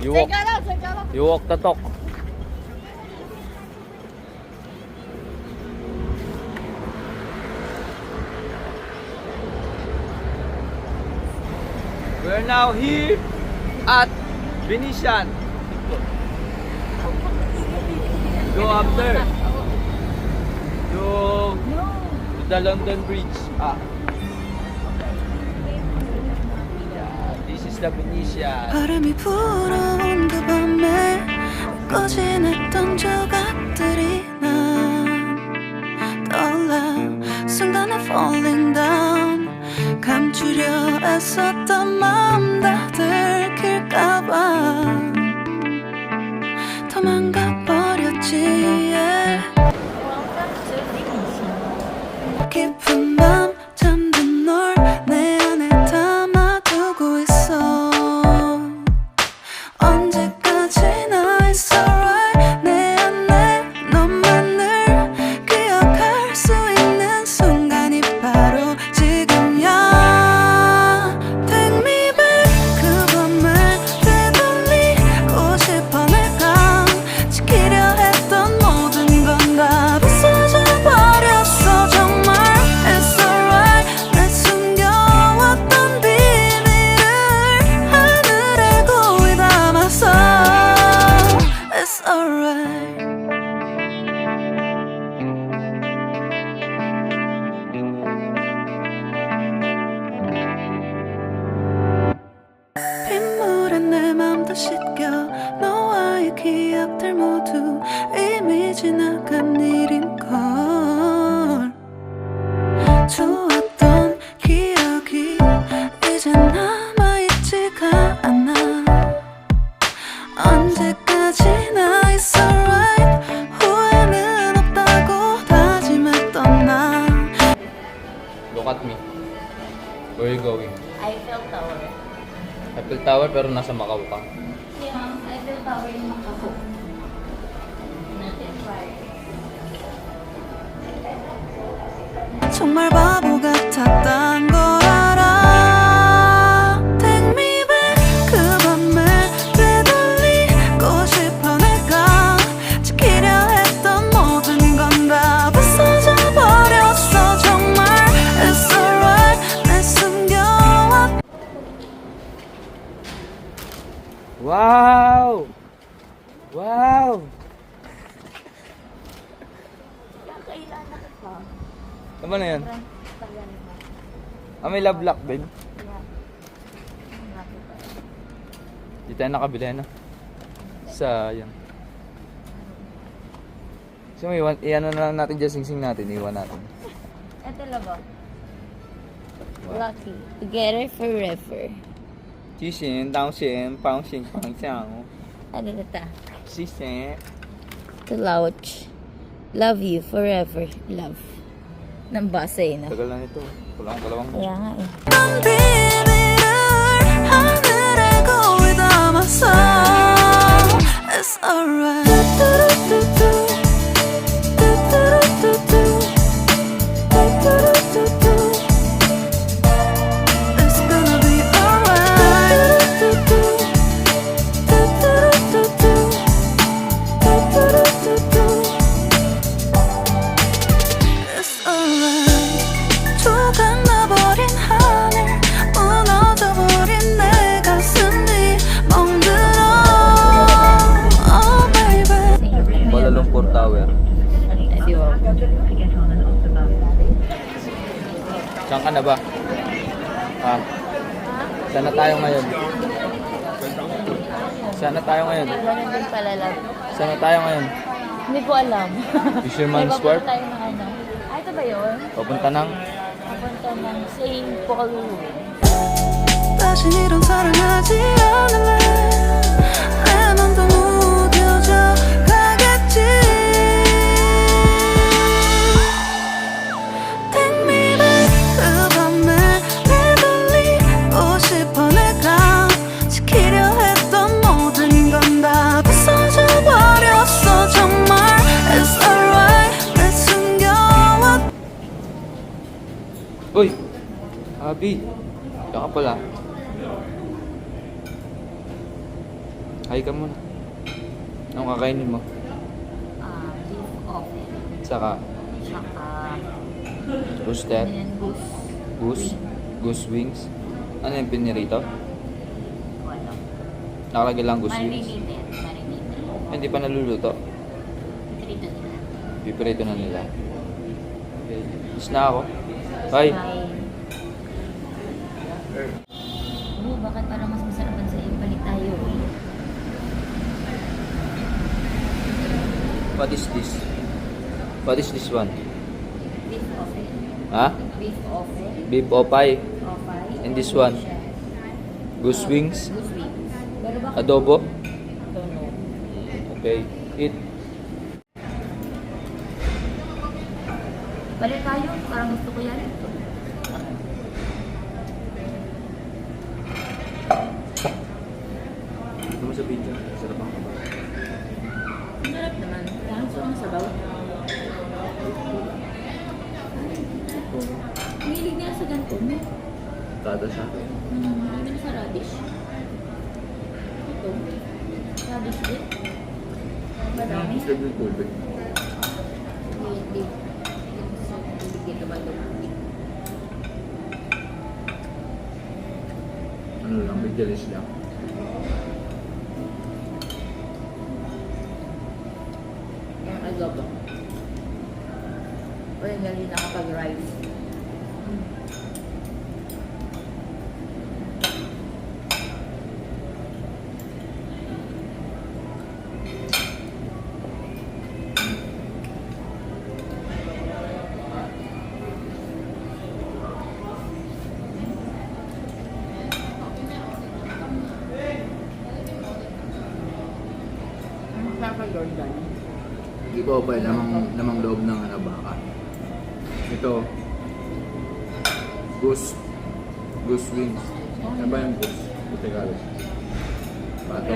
You walk the talk. We're now here at Venetian. Go up there. To the London Bridge. Yeah, this is the Venetian. 바람이 불어온 그 밤에 꺼진 했던 조각들이 난 떠올라 순간에 falling down 감추려 애썼던 마음 다 들킬까봐 도망가 버렸지 yeah. 깊은 밤 잠든 널 내 안에 담아두고 있어 언제까지나 it's alright 내 안에 너만을 기억할 수 있는 순간이 바로 지금이야 Take me back 그 밤을 되돌리고 싶어 내가 지키려 했던 모든 건 다 부서져 버렸어 정말 It's alright 내 숨겨왔던 비밀을 하늘에 고이 담았어 It's alright 빗물에 내 맘도 씻겨 너와의 기억들 모두 이미 지나간 일인걸 좋았던 기억이 이제 남아있지가 않아 언제까지나 it's alright 후회는 없다고 다짐했던 나 Look at me. Where are you going? Eiffel Tower. Eiffel Tower pero nasa Macau ka. Yeah, Eiffel Tower in Macau. Natin fire. 정말 바보 같았단 걸 알아 Take me back 그 밤을 되돌리고 싶어 내가 지키려 했던 모든 건 다 부서져 버렸어 정말 It's alright 내 숨겨왔 Wow! Wow! Kailan na ka? Tama na yan. May love lock, babe. Di tayo nakabili na. Sayang. So, iyan na lang natin dyan, sing-sing natin. Iwan natin. Ito lang ba? Lucky. Together forever. 鸡弦、当弦、方形、方向。 Ano na ta? 西弦。 To Lauch. Love you forever. Love. Nang basay na. Tagal lang ito. Kulang-kulawang. Kaya nga eh. 비밀을 하늘에 고이 담았어 It's alright It's gonna be alright It's alright 조각나버린 하늘 무너져버린 내 가슴이 멍들어 Oh baby Kuala Lumpur Tower. Di ba? Saan ka na ba? Saan na tayo ngayon? Saan na tayo ngayon? Ganun din pala love. Saan na tayo ngayon? Hindi ko alam. Fisherman May Square? papunta tayo ng ano. Ah, ito ba yun? Papunta ng Papunta ng St. Paul. 다신 이런 사랑하지 않을래 내 맘도 무뎌져 가겠지 Take me back 그 밤을 되돌리고 싶어 내가 지키려 했던 모든 건 다 부서져 버렸어 정말 It's alright 내 숨겨왔 Uy! Abi! Diyan ka pala. Hi ka muna. Anong kakainin mo? Beef oven. Saka, Tsaka, roasted, yan, goose, goose wings. Ano yung pinirito? Wala. Nakalagay lang goose wings. Marinated. Hindi pa naluluto. Trito nila. Piprito na nila. Okay. Is na ako. Bye! Oh, bakit parang mas masarapan sa iyo? Balik tayo eh. What is this? What is this one? Beef oven. Ha? Beef oven. Beef opay. Opay. And this one? Goose wings? Goose wings. Pero bakit? Adobo? Don't know. Okay. Eat. Balik tayo. Parang gusto ko yan. Ito mo sa pizza. Sarap ang kaba. Ang sarap naman. Parang gusto kong sabaw. Mahilig niya sa ganito. Tada siya. Hindi na sa radish. Ito. Radish din. Madami. Serve yung tubig. Hindi. Hindi dito ba lumabig? Ano lang, big delis lang. Yung adobo. O yung galing nakapag-rice. Ano sa Jordan? Ito pa namang loob ng ano, baka. Ito, goose wings. Ano ba yung goose? Ito Tagalog. Pato.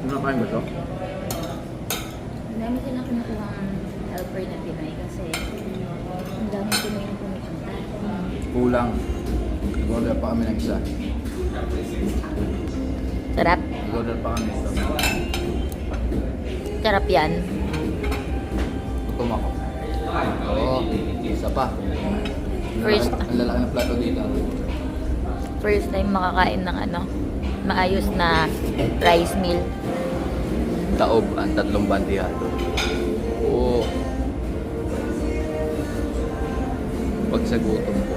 Ano kain ba ito? Ang dami sila kinukuha ng helper na Pinoy kasi ang dami Pinoy na pumipunta. Kulang. Order pa kami ng isa. Sarap. Order pa kami isa. Sarap yan. Gutom ako. Oo, isa pa. First. Ang lalaki ng plato dito. First time makakain ng ano, maayos na rice meal. Taob ang 3 bandihado. Oo. Pag sa gutom ko